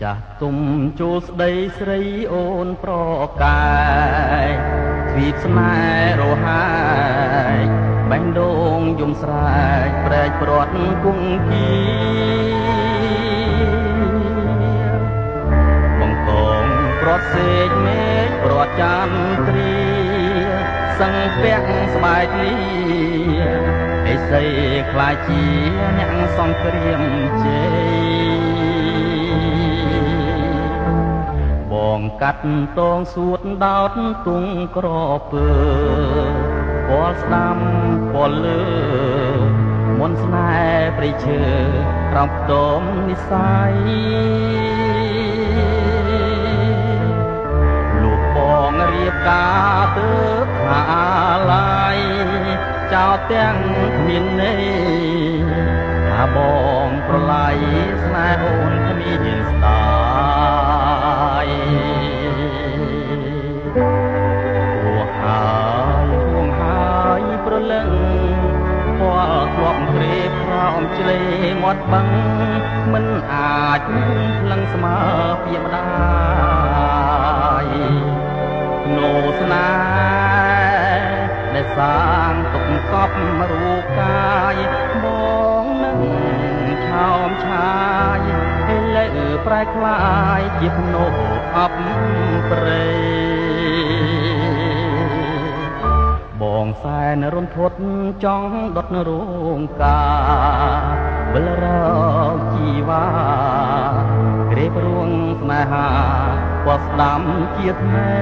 ចាស់ទុំជួលស្ដីស្រីអូនប្រកាយទ្វីបស្នេហ៍រហាយបែងដូងយំស្រែកប្រែកព្រាត់គង់គីបង្កងព្រាត់សេកមេឃព្រាត់ចាន់ទ្រីសឹងពាក់ស្បែកលីអេសីខ្លាចជាអ្នកសង្គ្រាមជ័យបងកាត់តងសួតដោតទុងក្រពើពលស្ដាំពលលើមន្តស្នេហ៍ព្រៃឈើរំដុំនិស័យលោកបងរៀបការទៅថាឡាយចោលទាំងគ្មានន័យថាបងប្រឡាយស្នេហ៍អូនគ្មានស្ដាយហួងហើយប្រលឹងពលធ្លាប់ក្រេបក្រោមជ្រេមាត់បឹងមិនអាចផ្លឹងស្មើពីម្ដាយនោស្នេហ៍ដែលសាងទុកកប់រូបកាយបងនឹងឆោមឆាយឲ្យលើប្រែคล้ายជាភ្នោអប់ព្រៃបងសែនរន្ធត់ចង់ដុតរោងការវិលរកជីវ៉ាក្រេបរួងស្នេហាពណ៌ស្ដាំជាថ្មី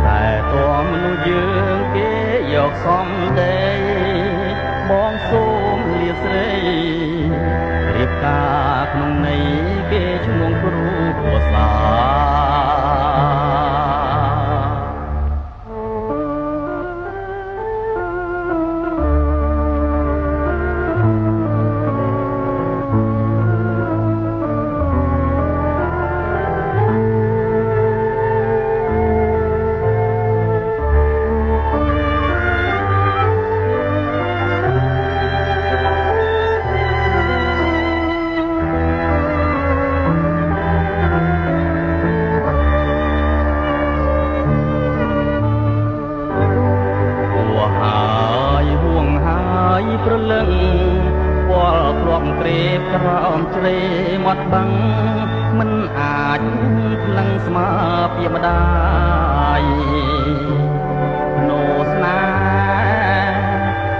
តែតួមនុស្សយើងគេយកសំដីបងសូមលាស្រីរៀបការក្នុងន័យគេឈ្មោះគ្រូភាសាប្រលឹងពលធ្លាប់ក្រេបក្រោមជ្រេមាត់បឹងមិនអាចផ្លឹងស្មើពីម្ដាយនោស្នេហ៍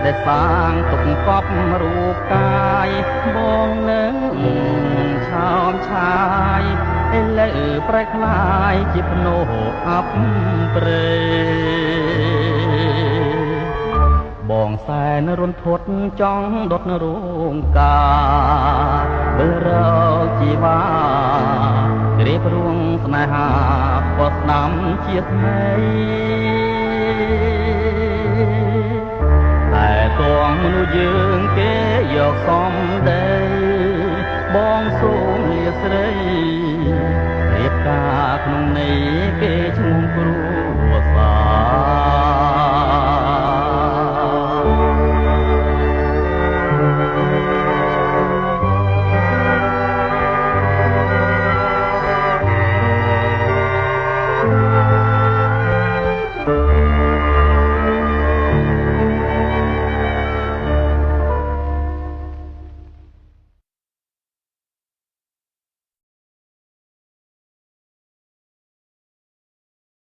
ដែលសាងទុកកប់រូបកាយបងនឹងឆោមឆាយឲ្យលើប្រែคล้ายជាភ្នោអប់ព្រៃបងសែនរន្ធត់ចង់ដុតរោងការវិលរកជីវ៉ាក្រេបរួងស្នេហាពណ៌ស្ដាំជាថ្មីតែតួមនុស្សយើងគេយកសំដីបងសូមលាស្រីរៀបការក្នុងន័យគេឈ្មោះគ្រូ